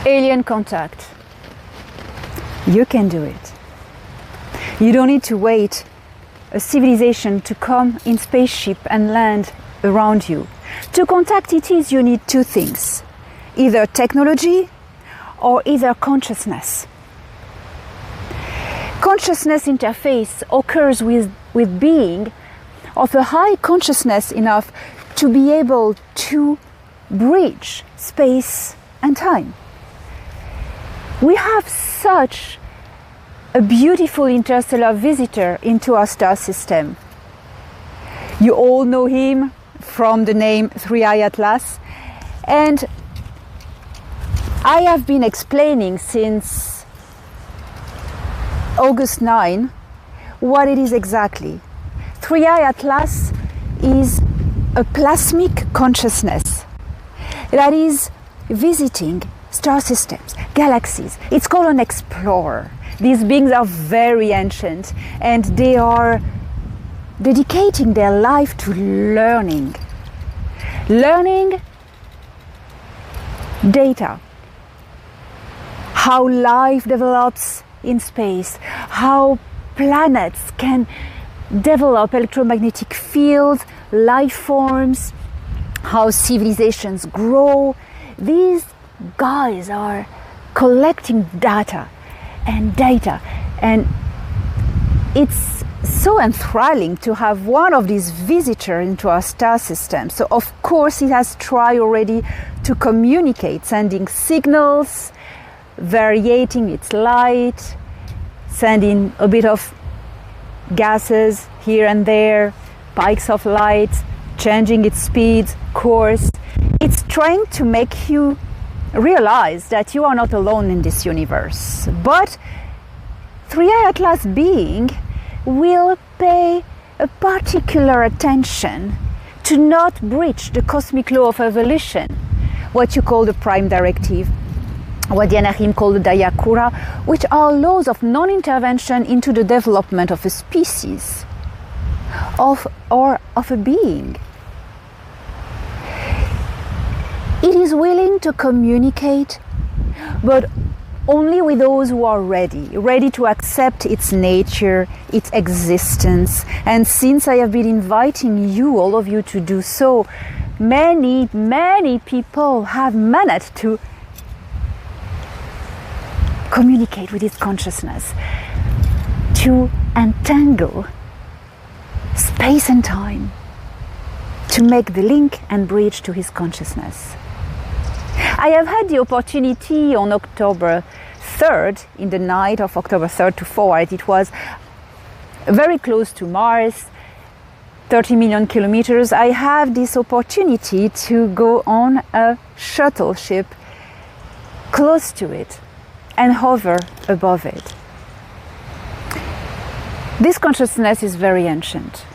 alien contact. You can do it. You don't need to wait a civilization to come in spaceship and land around you. To contact ETs, you need two things, either technology or either consciousness. Consciousness interface occurs with being of a high consciousness enough to be able to bridge space and time. We have such a beautiful interstellar visitor into our star system. You all know him from the name 3i Atlas, and I have been explaining since August 9 what it is exactly. 3i Atlas is a plasmic consciousness that is visiting star systems, galaxies. It's called an explorer. These beings are very ancient and they are dedicating their life to learning data, how life develops in space, how planets can develop electromagnetic fields, life forms, how civilizations grow. These guys are collecting data, and it's so enthralling to have one of these visitors into our star system. So of course it has tried already to communicate, sending signals, varying its light, sending a bit of gases here and there, spikes of light, changing its speed, course. It's trying to make you realize that you are not alone in this universe. But 3i Atlas being will pay a particular attention to not breach the cosmic law of evolution, what you call the prime directive, what the Anahim call the Dayakura, which are laws of non-intervention into the development of a species or of a being. It is willing to communicate, but only with those who are ready to accept its nature, its existence. And since I have been inviting you, all of you, to do so, many people have managed to communicate with its consciousness, to entangle space and time, to make the link and bridge to his consciousness. I have had the opportunity on October 3rd, in the night of October 3rd to 4th, it was very close to Mars, 30 million kilometers. I have this opportunity to go on a shuttle ship close to it and hover above it. This consciousness is very ancient.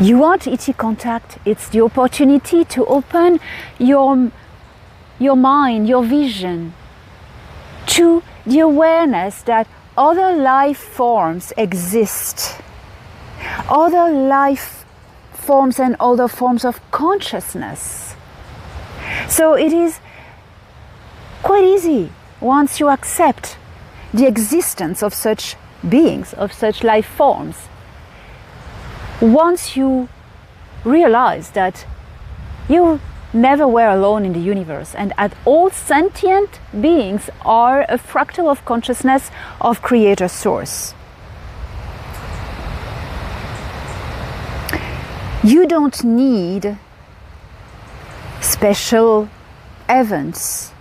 You want ET contact, it's the opportunity to open your mind, your vision, to the awareness that other life forms exist, other life forms and other forms of consciousness. So it is quite easy once you accept the existence of such beings, of such life forms. Once you realize that you never were alone in the universe and that all sentient beings are a fractal of consciousness of Creator Source. You don't need special events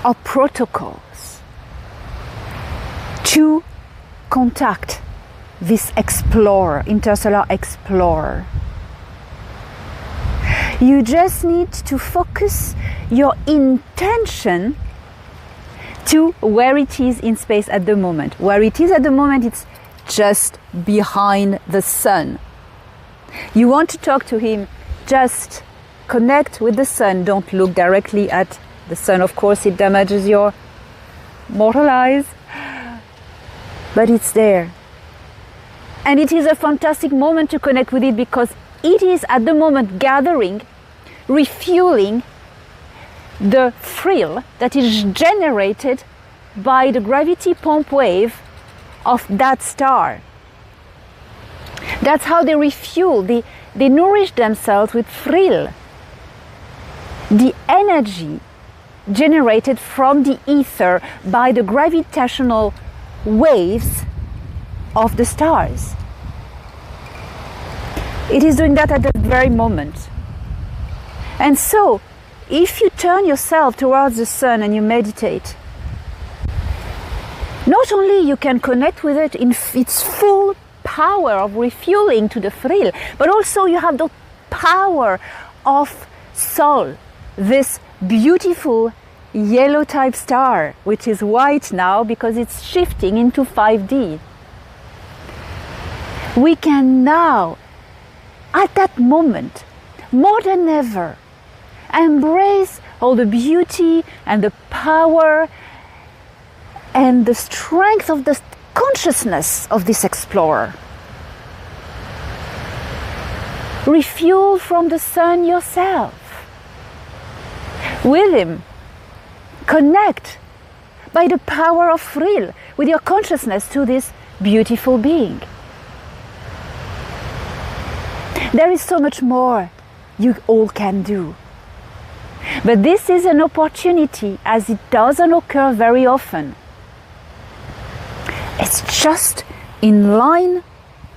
or protocols to contact this explorer, interstellar explorer. You just need to focus your intention to where it is in space at the moment. Where it is at the moment, it's just behind the sun. You want to talk to him, just connect with the sun. Don't look directly at the sun. Of course, it damages your mortal eyes, but it's there. And it is a fantastic moment to connect with it because it is at the moment gathering, refueling the thrill that is generated by the gravity pump wave of that star. That's how they refuel, they nourish themselves with thrill. The energy generated from the ether by the gravitational waves of the stars. It is doing that at that very moment. And so, if you turn yourself towards the sun and you meditate, not only you can connect with it in its full power of refueling to the thrill, but also you have the power of Sol, this beautiful yellow type star, which is white now because it's shifting into 5D. We can now, at that moment, more than ever, embrace all the beauty and the power and the strength of the consciousness of this explorer. Refuel from the sun yourself. With him, connect by the power of thrill with your consciousness to this beautiful being. There is so much more you all can do. But this is an opportunity, as it doesn't occur very often. It's just in line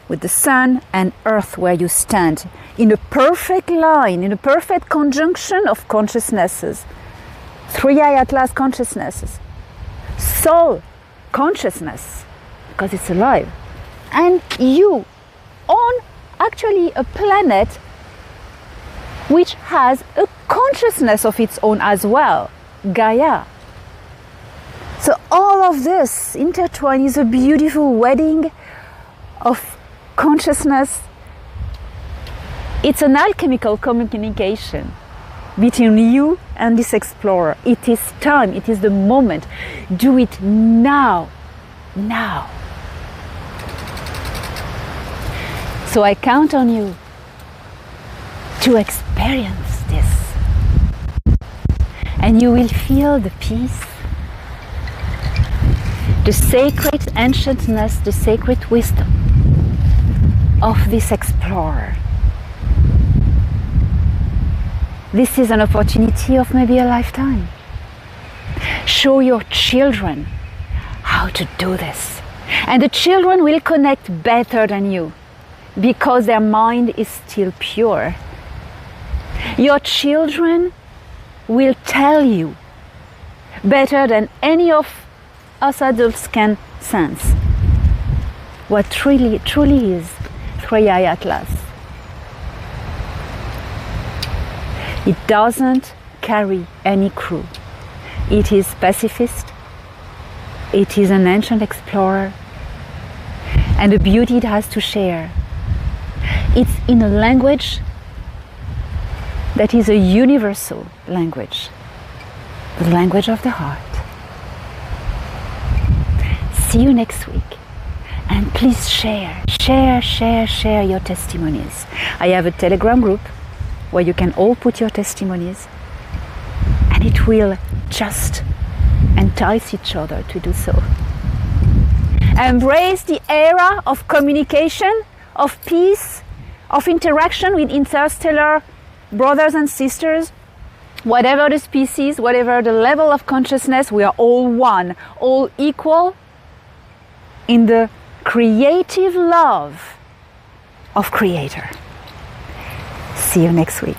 with the sun and earth where you stand, in a perfect line, in a perfect conjunction of consciousnesses. Three-eye atlas consciousnesses. Soul consciousness, because it's alive. And you on actually a planet which has a consciousness of its own as well, Gaia. So all of this intertwined is a beautiful wedding of consciousness. It's an alchemical communication between you and this explorer. It is time, it is the moment. Do it now, now. So I count on you to experience this. And you will feel the peace, the sacred ancientness, the sacred wisdom of this explorer. This is an opportunity of maybe a lifetime. Show your children how to do this. And the children will connect better than you because their mind is still pure. Your children will tell you better than any of us adults can sense what truly is Three-Eye Atlas. It doesn't carry any crew. It is pacifist. It is an ancient explorer. And the beauty it has to share. It's in a language that is a universal language. The language of the heart. See you next week. And please share your testimonies. I have a Telegram group where you can all put your testimonies, and it will just entice each other to do so. Embrace the era of communication, of peace, of interaction with interstellar brothers and sisters. Whatever the species, whatever the level of consciousness, we are all one, all equal in the creative love of Creator. See you next week.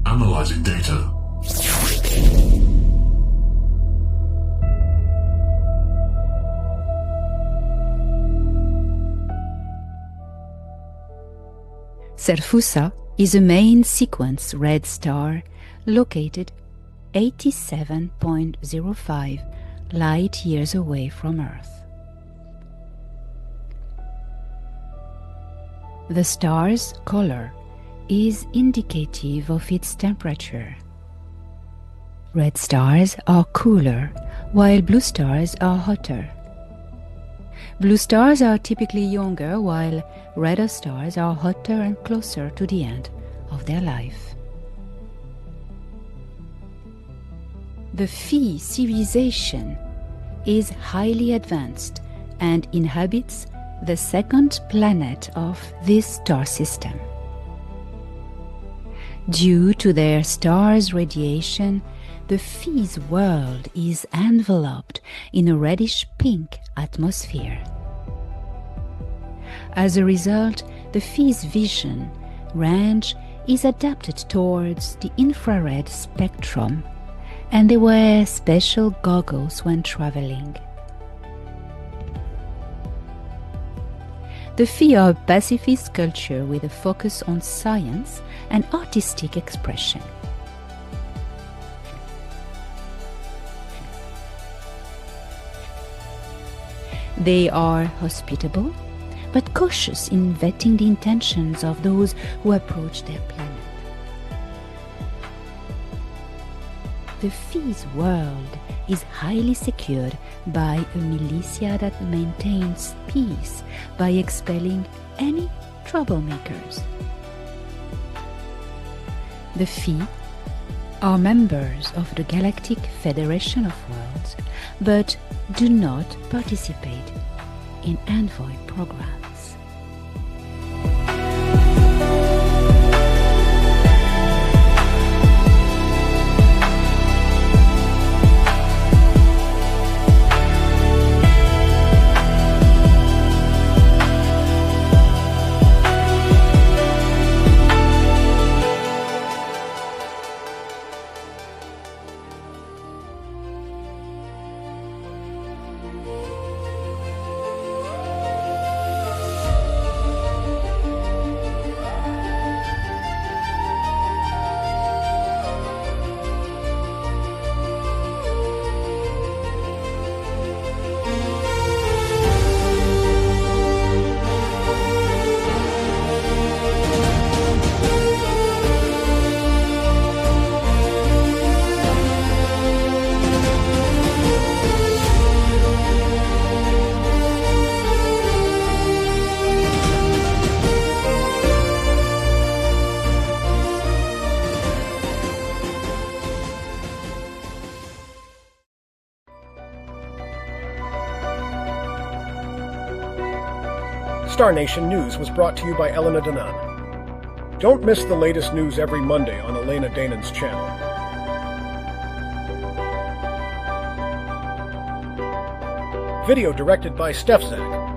Analyzing data. Serfusa is a main sequence red star located 87.05 light years away from Earth. The star's color is indicative of its temperature. Red stars are cooler, while blue stars are hotter. Blue stars are typically younger, while redder stars are hotter and closer to the end of their life. The Phi civilization is highly advanced and inhabits the second planet of this star system. Due to their star's radiation, the Phi's world is enveloped in a reddish-pink atmosphere. As a result, the Phi's vision range is adapted towards the infrared spectrum, and they wear special goggles when traveling. The Phi are a pacifist culture with a focus on science and artistic expression. They are hospitable, but cautious in vetting the intentions of those who approach their planet. The Phi's world is highly secured by a militia that maintains peace by expelling any troublemakers. The Phi are members of the Galactic Federation of Worlds, but do not participate in envoy programs. Star Nation News was brought to you by Elena Danan. Don't miss the latest news every Monday on Elena Danan's channel. Video directed by Stefzak.